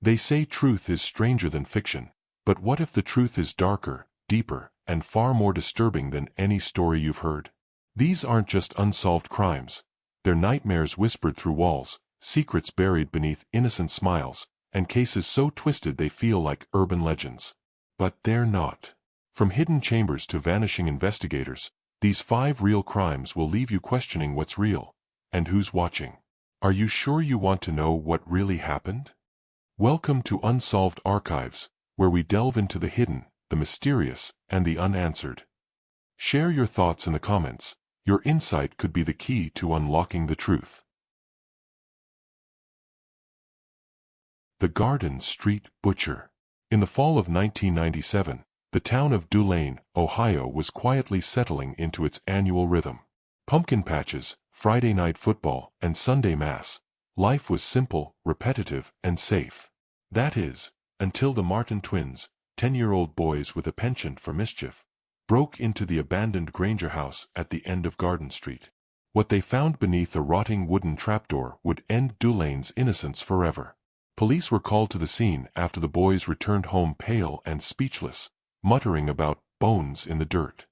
They say truth is stranger than fiction, but what if the truth is darker, deeper, and far more disturbing than any story you've heard? These aren't just unsolved crimes. They're nightmares whispered through walls, secrets buried beneath innocent smiles, and cases so twisted they feel like urban legends. But they're not. From hidden chambers to vanishing investigators, these 5 real crimes will leave you questioning what's real, and who's watching. Are you sure you want to know what really happened? Welcome to Unsolved Archives, where we delve into the hidden, the mysterious, and the unanswered. Share your thoughts in the comments. Your insight could be the key to unlocking the truth. The Garden Street Butcher. In the fall of 1997, the town of Tulane, Ohio was quietly settling into its annual rhythm. Pumpkin patches, Friday night football, and Sunday mass. Life was simple, repetitive, and safe. That is, until the Martin twins, 10-year-old boys with a penchant for mischief, broke into the abandoned Granger house at the end of Garden Street. What they found beneath a rotting wooden trapdoor would end Tulane's innocence forever. Police were called to the scene after the boys returned home pale and speechless, muttering about bones in the dirt.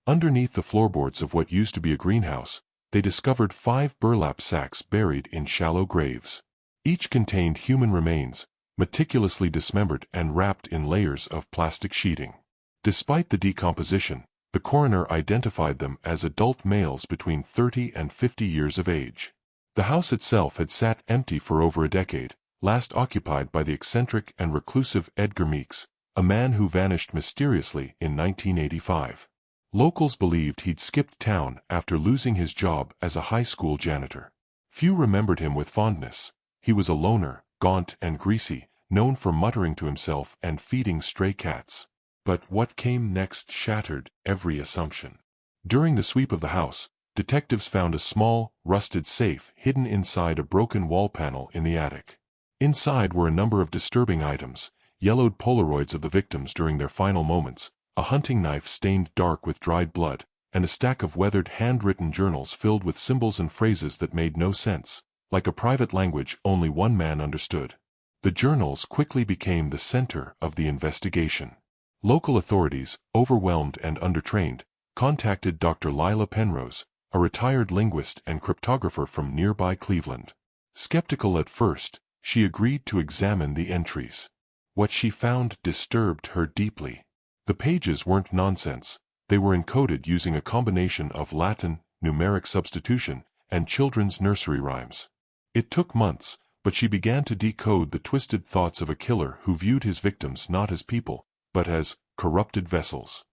Underneath the floorboards of what used to be a greenhouse, they discovered 5 burlap sacks buried in shallow graves. Each contained human remains, meticulously dismembered and wrapped in layers of plastic sheeting. Despite the decomposition, the coroner identified them as adult males between 30 and 50 years of age. The house itself had sat empty for over a decade, last occupied by the eccentric and reclusive Edgar Meeks, a man who vanished mysteriously in 1985. Locals believed he'd skipped town after losing his job as a high school janitor. Few remembered him with fondness. He was a loner, gaunt and greasy, known for muttering to himself and feeding stray cats. But what came next shattered every assumption. During the sweep of the house, detectives found a small, rusted safe hidden inside a broken wall panel in the attic. Inside were a number of disturbing items: yellowed Polaroids of the victims during their final moments, a hunting knife stained dark with dried blood, and a stack of weathered handwritten journals filled with symbols and phrases that made no sense, like a private language only one man understood. The journals quickly became the center of the investigation. Local authorities, overwhelmed and undertrained, contacted Dr. Lila Penrose, a retired linguist and cryptographer from nearby Cleveland. Skeptical at first, she agreed to examine the entries. What she found disturbed her deeply. The pages weren't nonsense. They were encoded using a combination of Latin, numeric substitution, and children's nursery rhymes. It took months, but she began to decode the twisted thoughts of a killer who viewed his victims not as people, but as corrupted vessels.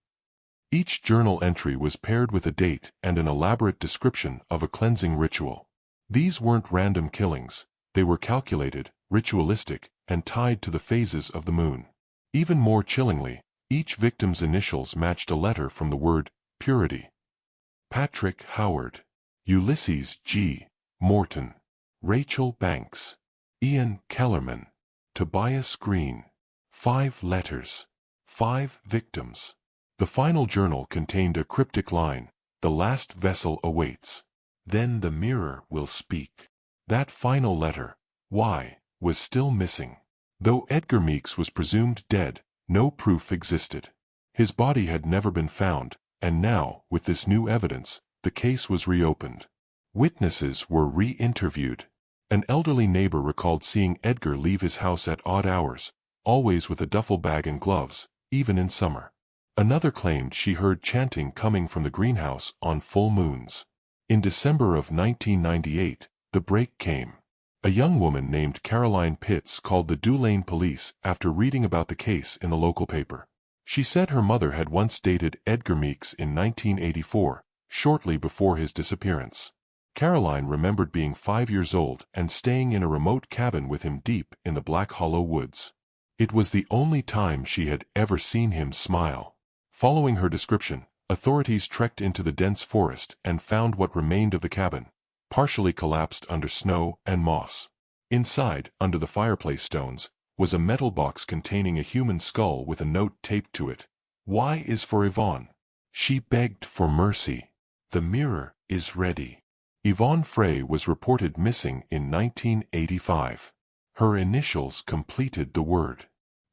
Each journal entry was paired with a date and an elaborate description of a cleansing ritual. These weren't random killings. They were calculated, ritualistic, and tied to the phases of the moon. Even more chillingly, each victim's initials matched a letter from the word purity. Patrick Howard, Ulysses G. Morton, Rachel Banks, Ian Kellerman, Tobias Green. 5 letters. 5 victims. The final journal contained a cryptic line: "The last vessel awaits. Then the mirror will speak." That final letter, Y, was still missing. Though Edgar Meeks was presumed dead, no proof existed. His body had never been found, and now, with this new evidence, the case was reopened. Witnesses were re-interviewed. An elderly neighbor recalled seeing Edgar leave his house at odd hours, always with a duffel bag and gloves, even in summer. Another claimed she heard chanting coming from the greenhouse on full moons. In December of 1998, the break came. A young woman named Caroline Pitts called the Tulane police after reading about the case in the local paper. She said her mother had once dated Edgar Meeks in 1984, shortly before his disappearance. Caroline remembered being 5 years old and staying in a remote cabin with him deep in the Black Hollow woods. It was the only time she had ever seen him smile. Following her description, authorities trekked into the dense forest and found what remained of the cabin, partially collapsed under snow and moss. Inside, under the fireplace stones, was a metal box containing a human skull with a note taped to it. "Y is for Yvonne. She begged for mercy. The mirror is ready." Yvonne Frey was reported missing in 1985. Her initials completed the word.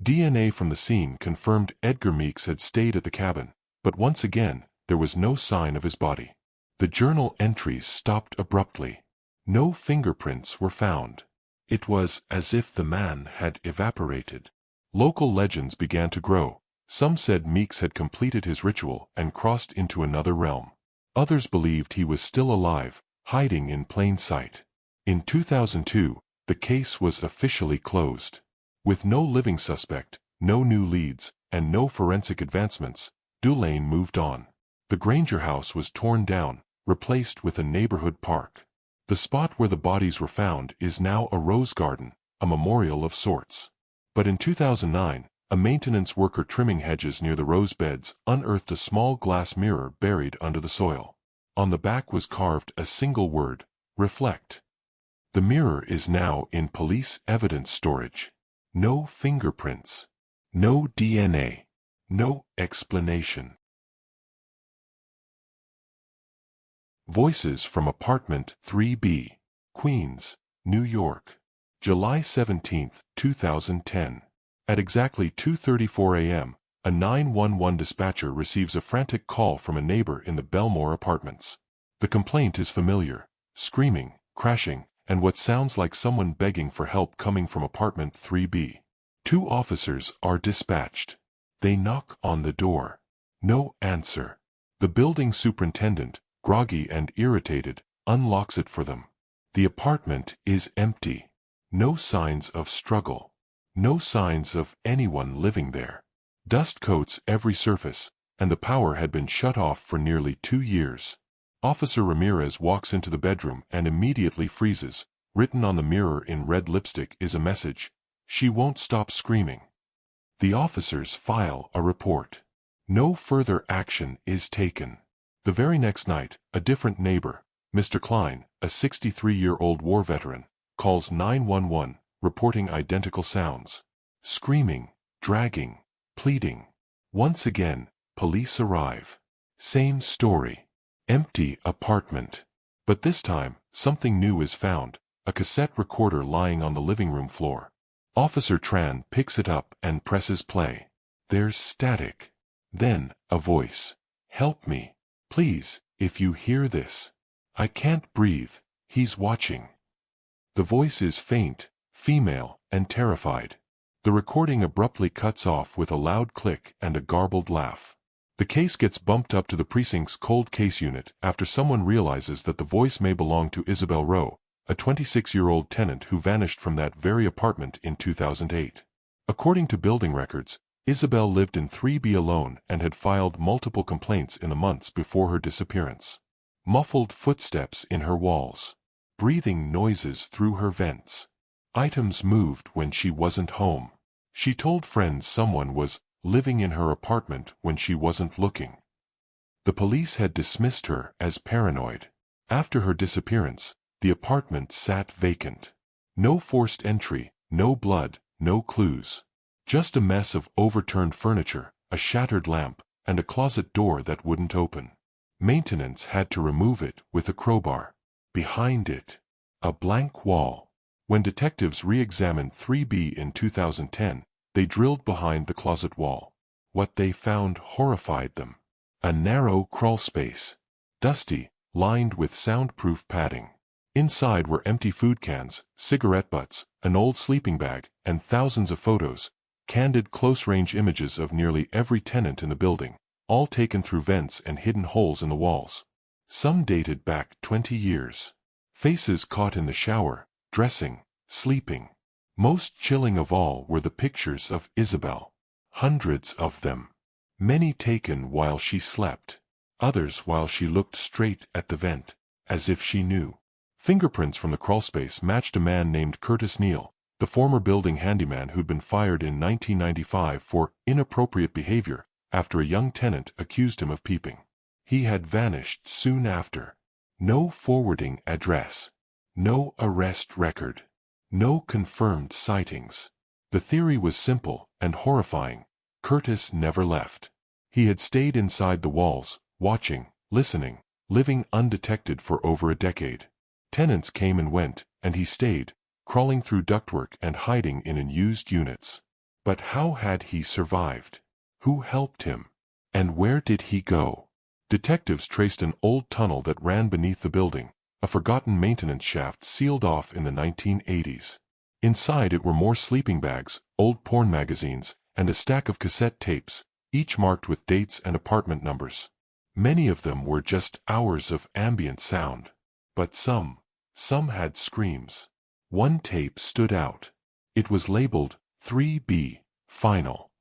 DNA from the scene confirmed Edgar Meeks had stayed at the cabin, but once again, there was no sign of his body. The journal entries stopped abruptly. No fingerprints were found. It was as if the man had evaporated. Local legends began to grow. Some said Meeks had completed his ritual and crossed into another realm. Others believed he was still alive, hiding in plain sight. In 2002, the case was officially closed. With no living suspect, no new leads, and no forensic advancements, Dulane moved on. The Granger house was torn down, replaced with a neighborhood park. The spot where the bodies were found is now a rose garden, a memorial of sorts. But in 2009, a maintenance worker trimming hedges near the rose beds unearthed a small glass mirror buried under the soil. On the back was carved a single word, reflect. The mirror is now in police evidence storage. No fingerprints. No DNA. No explanation. Voices from Apartment 3B, Queens, New York. July 17, 2010. At exactly 2:34 a.m., a 911 dispatcher receives a frantic call from a neighbor in the Belmore apartments. The complaint is familiar: screaming, crashing, and what sounds like someone begging for help coming from apartment 3B. 2 officers are dispatched. They knock on the door. No answer. The building superintendent, groggy and irritated, unlocks it for them. The apartment is empty. No signs of struggle. No signs of anyone living there. Dust coats every surface, and the power had been shut off for nearly 2 years. Officer Ramirez walks into the bedroom and immediately freezes. Written on the mirror in red lipstick is a message: "She won't stop screaming." The officers file a report. No further action is taken. The very next night, a different neighbor, Mr. Klein, a 63-year-old war veteran, calls 911, reporting identical sounds: screaming, dragging, pleading. Once again, police arrive. Same story. Empty apartment. But this time, something new is found: a cassette recorder lying on the living room floor. Officer Tran picks it up and presses play. There's static. Then, a voice. "Help me. Please, if you hear this. I can't breathe. He's watching." The voice is faint, female, and terrified. The recording abruptly cuts off with a loud click and a garbled laugh. The case gets bumped up to the precinct's cold case unit after someone realizes that the voice may belong to Isabel Rowe, a 26-year-old tenant who vanished from that very apartment in 2008. According to building records, Isabel lived in 3B alone and had filed multiple complaints in the months before her disappearance. Muffled footsteps in her walls. Breathing noises through her vents. Items moved when she wasn't home. She told friends someone was living in her apartment when she wasn't looking. The police had dismissed her as paranoid. After her disappearance, the apartment sat vacant. No forced entry, no blood, no clues. Just a mess of overturned furniture, a shattered lamp, and a closet door that wouldn't open. Maintenance had to remove it with a crowbar. Behind it, a blank wall. When detectives re-examined 3B in 2010, they drilled behind the closet wall. What they found horrified them. A narrow crawlspace. Dusty, lined with soundproof padding. Inside were empty food cans, cigarette butts, an old sleeping bag, and thousands of photos, candid close-range images of nearly every tenant in the building, all taken through vents and hidden holes in the walls. Some dated back 20 years. Faces caught in the shower, dressing, sleeping. Most chilling of all were the pictures of Isabel. Hundreds of them. Many taken while she slept. Others while she looked straight at the vent, as if she knew. Fingerprints from the crawlspace matched a man named Curtis Neal, the former building handyman who'd been fired in 1995 for inappropriate behavior after a young tenant accused him of peeping. He had vanished soon after. No forwarding address. No arrest record. No confirmed sightings. The theory was simple and horrifying. Curtis never left. He had stayed inside the walls, watching, listening, living undetected for over a decade. Tenants came and went, and he stayed, crawling through ductwork and hiding in unused units. But how had he survived? Who helped him? And where did he go? Detectives traced an old tunnel that ran beneath the building, a forgotten maintenance shaft sealed off in the 1980s. Inside it were more sleeping bags, old porn magazines, and a stack of cassette tapes, each marked with dates and apartment numbers. Many of them were just hours of ambient sound. But some had screams. One tape stood out. It was labeled 3B, Final.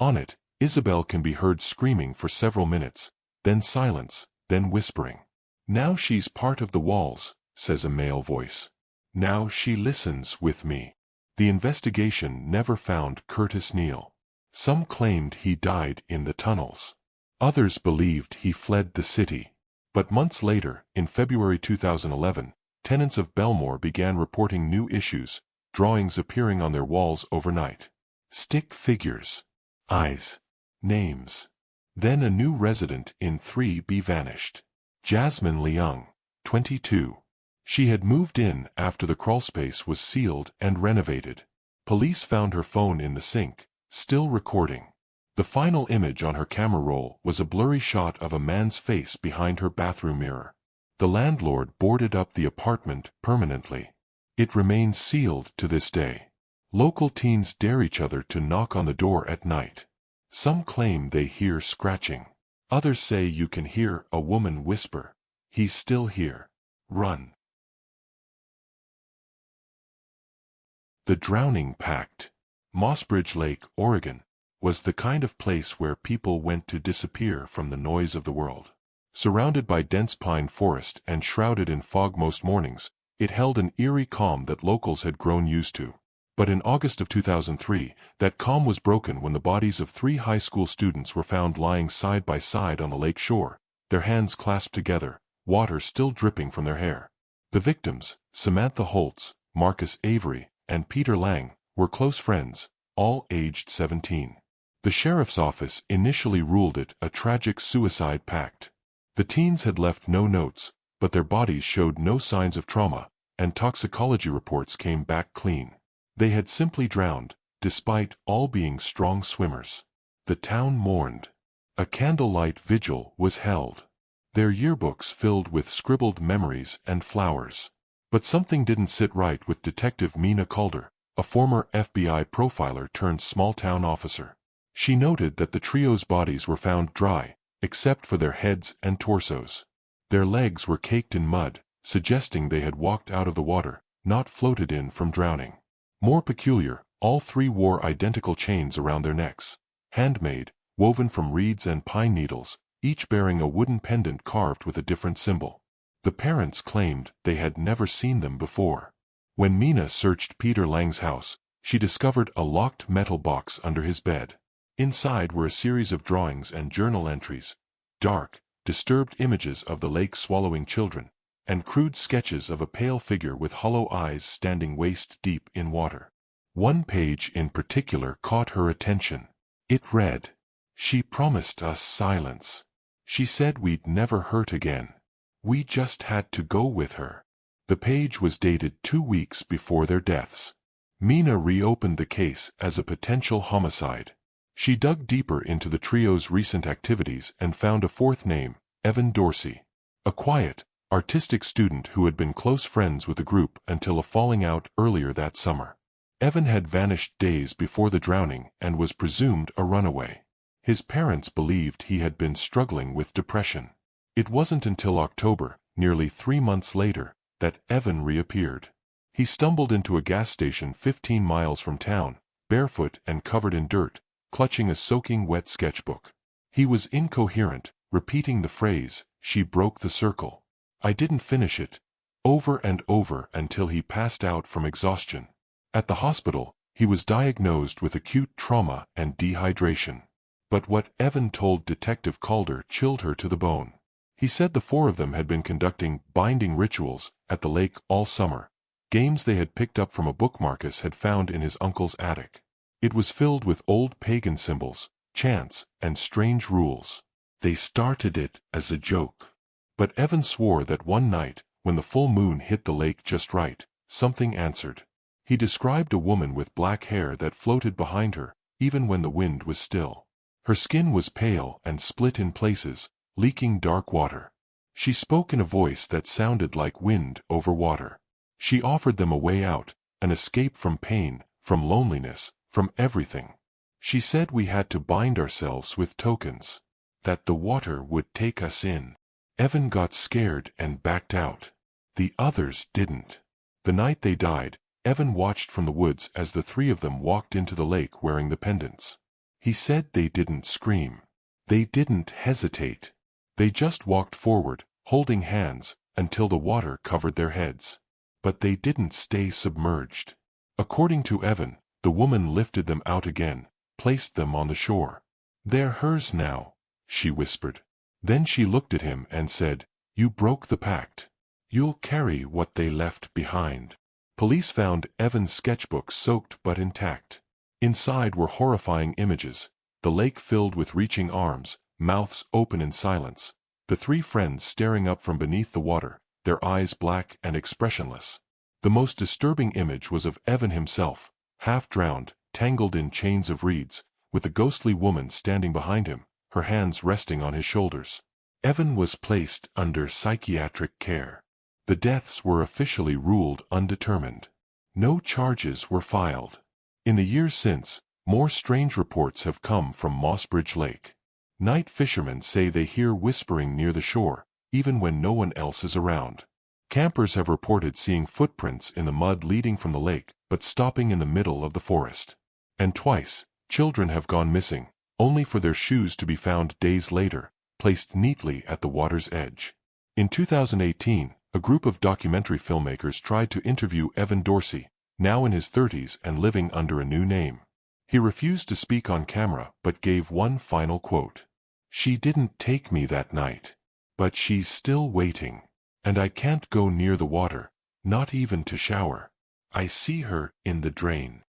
On it, Isabel can be heard screaming for several minutes, then silence, then whispering. "Now she's part of the walls," says a male voice. "Now she listens with me." The investigation never found Curtis Neal. Some claimed he died in the tunnels. Others believed he fled the city. But months later, in February 2011, tenants of Belmore began reporting new issues, drawings appearing on their walls overnight. Stick figures. Eyes. Names. Then a new resident in 3B vanished. Jasmine Leung, 22. She had moved in after the crawlspace was sealed and renovated. Police found her phone in the sink, still recording. The final image on her camera roll was a blurry shot of a man's face behind her bathroom mirror. The landlord boarded up the apartment permanently. It remains sealed to this day. Local teens dare each other to knock on the door at night. Some claim they hear scratching. Others say you can hear a woman whisper, "He's still here. Run." The Drowning Pact. Mossbridge Lake, Oregon, was the kind of place where people went to disappear from the noise of the world. Surrounded by dense pine forest and shrouded in fog most mornings, it held an eerie calm that locals had grown used to. But in August of 2003, that calm was broken when the bodies of 3 high school students were found lying side by side on the lake shore, their hands clasped together, water still dripping from their hair. The victims, Samantha Holtz, Marcus Avery, and Peter Lang, were close friends, all aged 17. The sheriff's office initially ruled it a tragic suicide pact. The teens had left no notes, but their bodies showed no signs of trauma, and toxicology reports came back clean. They had simply drowned, despite all being strong swimmers. The town mourned. A candlelight vigil was held. Their yearbooks filled with scribbled memories and flowers. But something didn't sit right with Detective Mina Calder, a former FBI profiler turned small-town officer. She noted that the trio's bodies were found dry, except for their heads and torsos. Their legs were caked in mud, suggesting they had walked out of the water, not floated in from drowning. More peculiar, all 3 wore identical chains around their necks, handmade, woven from reeds and pine needles, each bearing a wooden pendant carved with a different symbol. The parents claimed they had never seen them before. When Mina searched Peter Lang's house, she discovered a locked metal box under his bed. Inside were a series of drawings and journal entries, dark, disturbed images of the lake swallowing children, and crude sketches of a pale figure with hollow eyes standing waist-deep in water. One page in particular caught her attention. It read, "She promised us silence. She said we'd never hurt again. We just had to go with her." The page was dated 2 weeks before their deaths. Mina reopened the case as a potential homicide. She dug deeper into the trio's recent activities and found a 4th name, Evan Dorsey. A quiet, artistic student who had been close friends with the group until a falling out earlier that summer. Evan had vanished days before the drowning and was presumed a runaway. His parents believed he had been struggling with depression. It wasn't until October, nearly 3 months later, that Evan reappeared. He stumbled into a gas station 15 miles from town, barefoot and covered in dirt, clutching a soaking wet sketchbook. He was incoherent, repeating the phrase, "She broke the circle. I didn't finish it," over and over until he passed out from exhaustion. At the hospital, he was diagnosed with acute trauma and dehydration. But what Evan told Detective Calder chilled her to the bone. He said the 4 of them had been conducting binding rituals at the lake all summer, games they had picked up from a book Marcus had found in his uncle's attic. It was filled with old pagan symbols, chants, and strange rules. They started it as a joke. But Evan swore that one night, when the full moon hit the lake just right, something answered. He described a woman with black hair that floated behind her, even when the wind was still. Her skin was pale and split in places, leaking dark water. She spoke in a voice that sounded like wind over water. She offered them a way out, an escape from pain, from loneliness, from everything. She said we had to bind ourselves with tokens, that the water would take us in. Evan got scared and backed out. The others didn't. The night they died, Evan watched from the woods as the three of them walked into the lake wearing the pendants. He said they didn't scream. They didn't hesitate. They just walked forward, holding hands, until the water covered their heads. But they didn't stay submerged. According to Evan, the woman lifted them out again, placed them on the shore. "They're hers now," she whispered. Then she looked at him and said, "You broke the pact. You'll carry what they left behind." Police found Evan's sketchbook soaked but intact. Inside were horrifying images, the lake filled with reaching arms, mouths open in silence, the three friends staring up from beneath the water, their eyes black and expressionless. The most disturbing image was of Evan himself, half drowned, tangled in chains of reeds, with the ghostly woman standing behind him, her hands resting on his shoulders. Evan was placed under psychiatric care. The deaths were officially ruled undetermined. No charges were filed. In the years since, more strange reports have come from Mossbridge Lake. Night fishermen say they hear whispering near the shore, even when no one else is around. Campers have reported seeing footprints in the mud leading from the lake, but stopping in the middle of the forest. And twice, children have gone missing, only for their shoes to be found days later, placed neatly at the water's edge. In 2018, a group of documentary filmmakers tried to interview Evan Dorsey, now in his 30s and living under a new name. He refused to speak on camera but gave one final quote. "She didn't take me that night. But she's still waiting. And I can't go near the water, not even to shower. I see her in the drain."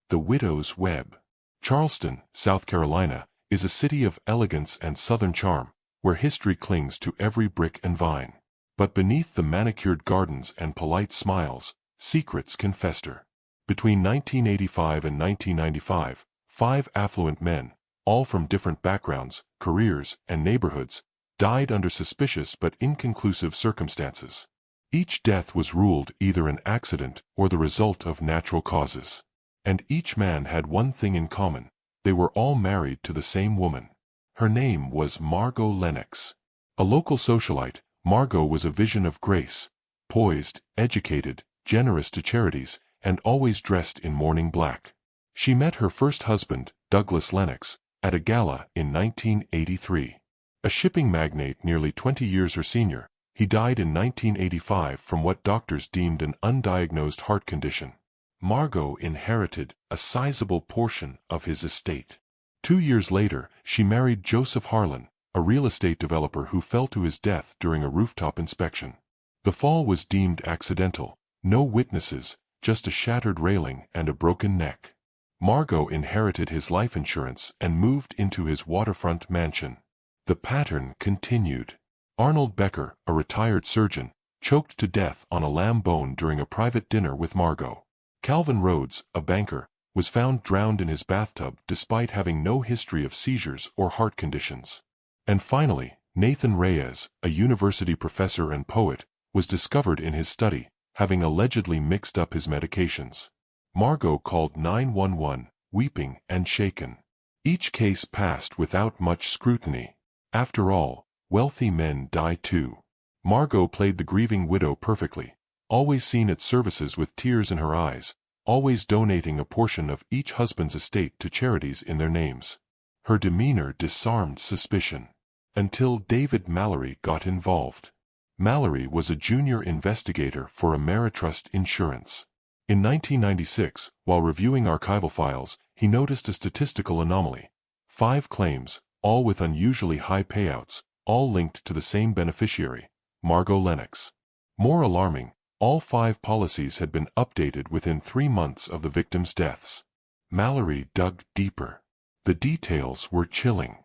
The Widow's Web. Charleston, South Carolina, is a city of elegance and southern charm, where history clings to every brick and vine. But beneath the manicured gardens and polite smiles, secrets can fester. Between 1985 and 1995, 5 affluent men, all from different backgrounds, careers, and neighborhoods, died under suspicious but inconclusive circumstances. Each death was ruled either an accident or the result of natural causes. And each man had one thing in common: they were all married to the same woman. Her name was Margot Lennox. A local socialite, Margot was a vision of grace, poised, educated, generous to charities, and always dressed in mourning black. She met her first husband, Douglas Lennox, at a gala in 1983. A shipping magnate nearly 20 years her senior, he died in 1985 from what doctors deemed an undiagnosed heart condition. Margot inherited a sizable portion of his estate. 2 years later, she married Joseph Harlan, a real estate developer who fell to his death during a rooftop inspection. The fall was deemed accidental, no witnesses, just a shattered railing and a broken neck. Margot inherited his life insurance and moved into his waterfront mansion. The pattern continued. Arnold Becker, a retired surgeon, choked to death on a lamb bone during a private dinner with Margot. Calvin Rhodes, a banker, was found drowned in his bathtub despite having no history of seizures or heart conditions. And finally, Nathan Reyes, a university professor and poet, was discovered in his study, having allegedly mixed up his medications. Margot called 911, weeping and shaken. Each case passed without much scrutiny. After all, wealthy men die too. Margot played the grieving widow perfectly, always seen at services with tears in her eyes, always donating a portion of each husband's estate to charities in their names. Her demeanor disarmed suspicion. Until David Mallory got involved. Mallory was a junior investigator for Ameritrust Insurance. In 1996, while reviewing archival files, he noticed a statistical anomaly. 5 claims, all with unusually high payouts, all linked to the same beneficiary, Margot Lennox. More alarming, all 5 policies had been updated within 3 months of the victims' deaths. Mallory dug deeper. The details were chilling.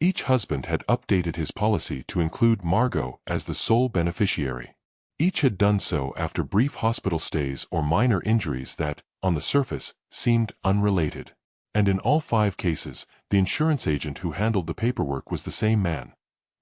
Each husband had updated his policy to include Margot as the sole beneficiary. Each had done so after brief hospital stays or minor injuries that, on the surface, seemed unrelated. And in all 5 cases, the insurance agent who handled the paperwork was the same man,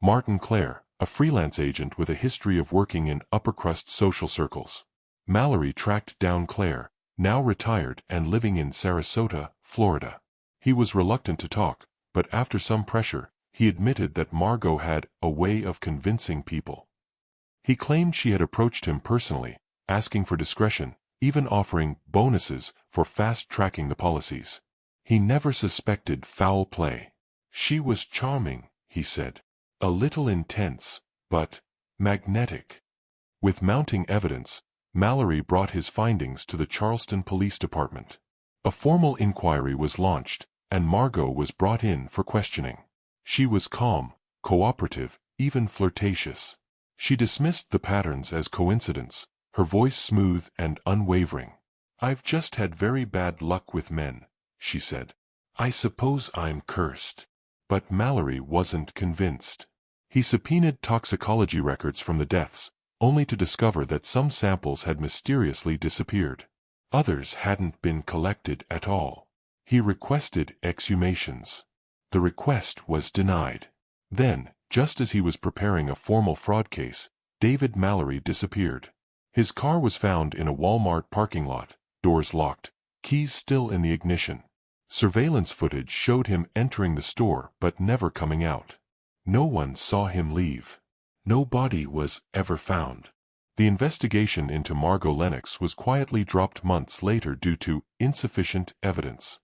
Martin Clare, a freelance agent with a history of working in upper-crust social circles. Mallory tracked down Clare, now retired and living in Sarasota, Florida. He was reluctant to talk, but after some pressure, he admitted that Margot had a way of convincing people. He claimed she had approached him personally, asking for discretion, even offering bonuses for fast-tracking the policies. He never suspected foul play. She was charming, he said. A little intense, but magnetic. With mounting evidence, Mallory brought his findings to the Charleston Police Department. A formal inquiry was launched, and Margot was brought in for questioning. She was calm, cooperative, even flirtatious. She dismissed the patterns as coincidence, her voice smooth and unwavering. "I've just had very bad luck with men," she said. "I suppose I'm cursed." But Mallory wasn't convinced. He subpoenaed toxicology records from the deaths, only to discover that some samples had mysteriously disappeared. Others hadn't been collected at all. He requested exhumations. The request was denied. Then, just as he was preparing a formal fraud case, David Mallory disappeared. His car was found in a Walmart parking lot, doors locked, keys still in the ignition. Surveillance footage showed him entering the store but never coming out. No one saw him leave. No body was ever found. The investigation into Margot Lennox was quietly dropped months later due to insufficient evidence.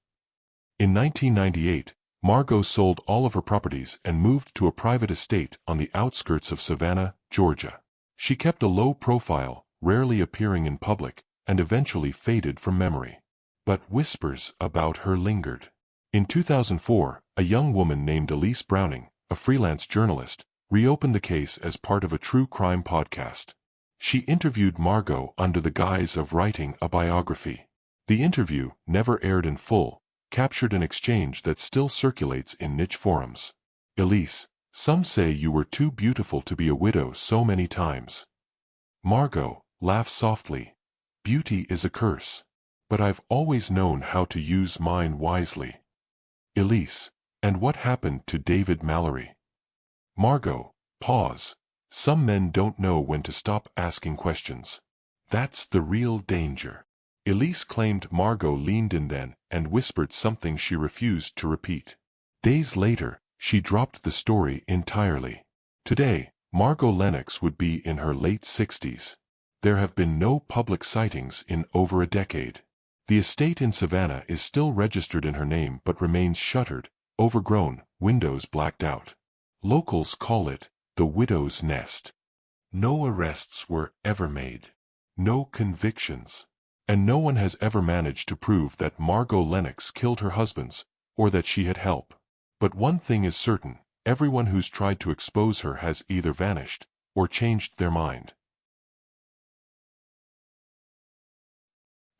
In 1998, Margot sold all of her properties and moved to a private estate on the outskirts of Savannah, Georgia. She kept a low profile, rarely appearing in public, and eventually faded from memory. But whispers about her lingered. In 2004, a young woman named Elise Browning, a freelance journalist, reopened the case as part of a true crime podcast. She interviewed Margot under the guise of writing a biography. The interview, never aired in full, captured an exchange that still circulates in niche forums. "Elise, some say you were too beautiful to be a widow so many times." Margot laughs softly. "Beauty is a curse. But I've always known how to use mine wisely." Elise, "And what happened to David Mallory?" Margot, pause. "Some men don't know when to stop asking questions. That's the real danger." Elise claimed Margot leaned in then and whispered something she refused to repeat. Days later, she dropped the story entirely. Today, Margot Lennox would be in her late 60s. There have been no public sightings in over a decade. The estate in Savannah is still registered in her name but remains shuttered, overgrown, windows blacked out. Locals call it the widow's nest. No arrests were ever made. No convictions. And no one has ever managed to prove that Margot Lennox killed her husbands, or that she had help. But one thing is certain, everyone who's tried to expose her has either vanished, or changed their mind.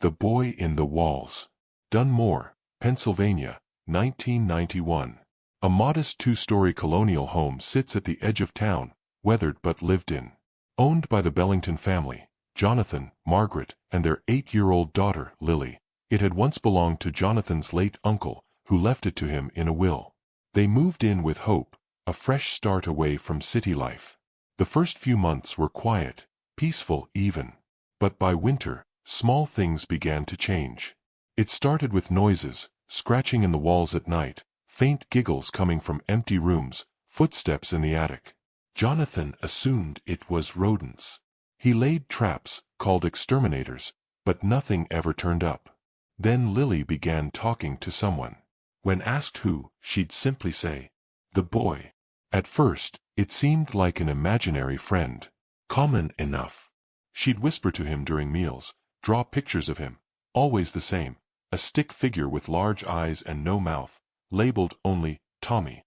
The Boy in the Walls. Dunmore, Pennsylvania, 1991. A modest 2-story colonial home sits at the edge of town, weathered but lived in. Owned by the Bellington family, Jonathan, Margaret, and their 8-year-old daughter, Lily. It had once belonged to Jonathan's late uncle, who left it to him in a will. They moved in with hope, a fresh start away from city life. The first few months were quiet, peaceful even. But by winter, small things began to change. It started with noises, scratching in the walls at night, faint giggles coming from empty rooms, footsteps in the attic. Jonathan assumed it was rodents. He laid traps, called exterminators, but nothing ever turned up. Then Lily began talking to someone. When asked who, she'd simply say, "The boy." At first, it seemed like an imaginary friend. Common enough. She'd whisper to him during meals, draw pictures of him, always the same, a stick figure with large eyes and no mouth, labeled only Tommy.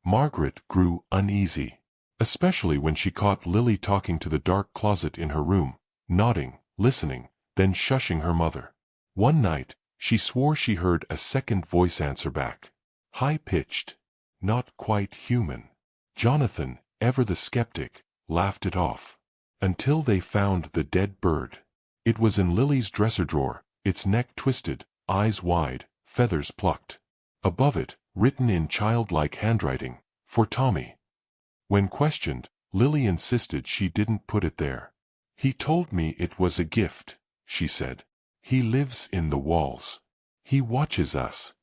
Margaret grew uneasy. Especially when she caught Lily talking to the dark closet in her room, nodding, listening, then shushing her mother. One night, she swore she heard a second voice answer back. High-pitched. Not quite human. Jonathan, ever the skeptic, laughed it off. until they found the dead bird. It was in Lily's dresser drawer, its neck twisted, eyes wide, feathers plucked. Above it, written in childlike handwriting, "For Tommy." When questioned, Lily insisted she didn't put it there. "He told me it was a gift," she said. "He lives in the walls. He watches us."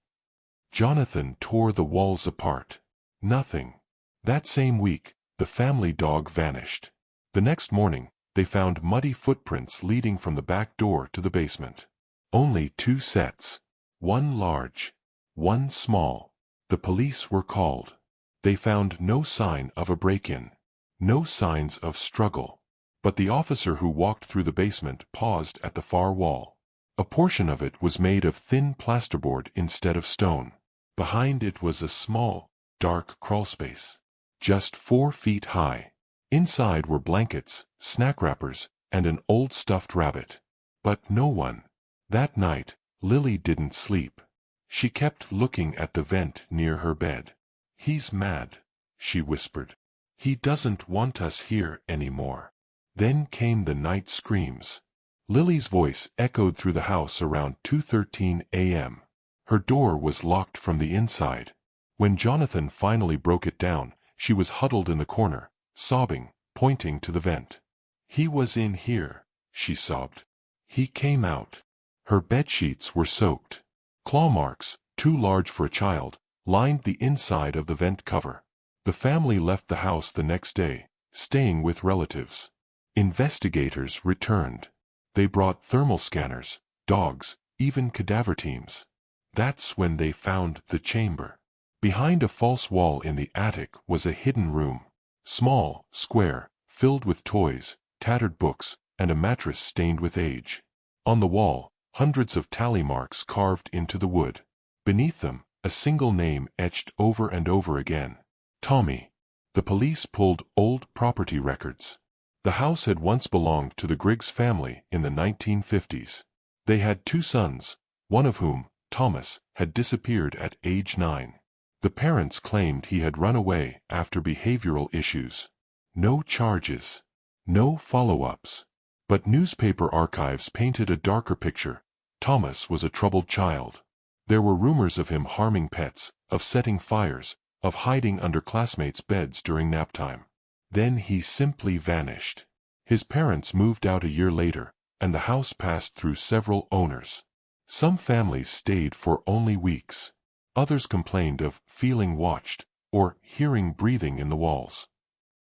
Jonathan tore the walls apart. Nothing. That same week, the family dog vanished. The next morning, they found muddy footprints leading from the back door to the basement. Only 2 sets. One large, one small. The police were called. They found no sign of a break-in. No signs of struggle. But the officer who walked through the basement paused at the far wall. A portion of it was made of thin plasterboard instead of stone. Behind it was a small, dark crawlspace. Just 4 feet high. Inside were blankets, snack wrappers, and an old stuffed rabbit. But no one. That night, Lily didn't sleep. She kept looking at the vent near her bed. "He's mad," she whispered. "He doesn't want us here anymore." Then came the night screams. Lily's voice echoed through the house around 2:13 a.m. Her door was locked from the inside. When Jonathan finally broke it down, she was huddled in the corner, sobbing, pointing to the vent. "He was in here," she sobbed. "He came out." Her bedsheets were soaked. Claw marks, too large for a child, lined the inside of the vent cover. The family left the house the next day, staying with relatives. Investigators returned. They brought thermal scanners, dogs, even cadaver teams. That's when they found the chamber. Behind a false wall in the attic was a hidden room. Small, square, filled with toys, tattered books, and a mattress stained with age. On the wall, hundreds of tally marks carved into the wood. Beneath them, a single name etched over and over again. Tommy. The police pulled old property records. The house had once belonged to the Griggs family in the 1950s. They had 2 sons, one of whom, Thomas, had disappeared at age 9. The parents claimed he had run away after behavioral issues. No charges. No follow-ups. But newspaper archives painted a darker picture. Thomas was a troubled child. There were rumors of him harming pets, of setting fires, of hiding under classmates' beds during nap time. Then he simply vanished. His parents moved out a year later, and the house passed through several owners. Some families stayed for only weeks. Others complained of feeling watched, or hearing breathing in the walls.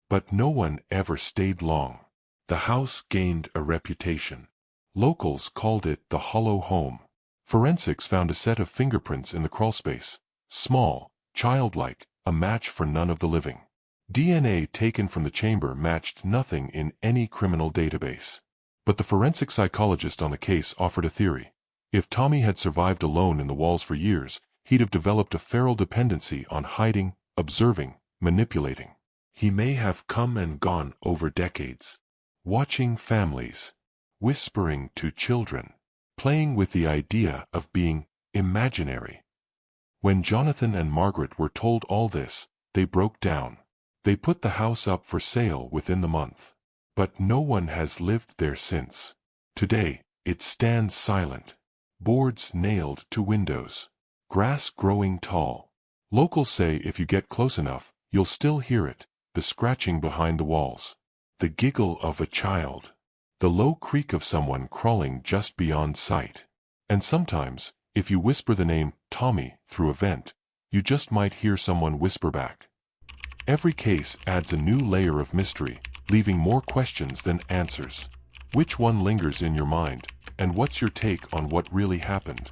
But no one ever stayed long. The house gained a reputation. Locals called it the Hollow Home. Forensics found a set of fingerprints in the crawlspace. Small, childlike, a match for none of the living. DNA taken from the chamber matched nothing in any criminal database. But the forensic psychologist on the case offered a theory. If Tommy had survived alone in the walls for years, he'd have developed a feral dependency on hiding, observing, manipulating. He may have come and gone over decades. Watching families. Whispering to children. Playing with the idea of being imaginary. When Jonathan and Margaret were told all this, they broke down. They put the house up for sale within the month. But no one has lived there since. Today, it stands silent. Boards nailed to windows. Grass growing tall. Locals say if you get close enough, you'll still hear it, the scratching behind the walls. The giggle of a child. The low creak of someone crawling just beyond sight. And sometimes, if you whisper the name Tommy through a vent, you just might hear someone whisper back. Every case adds a new layer of mystery, leaving more questions than answers. Which one lingers in your mind, and what's your take on what really happened?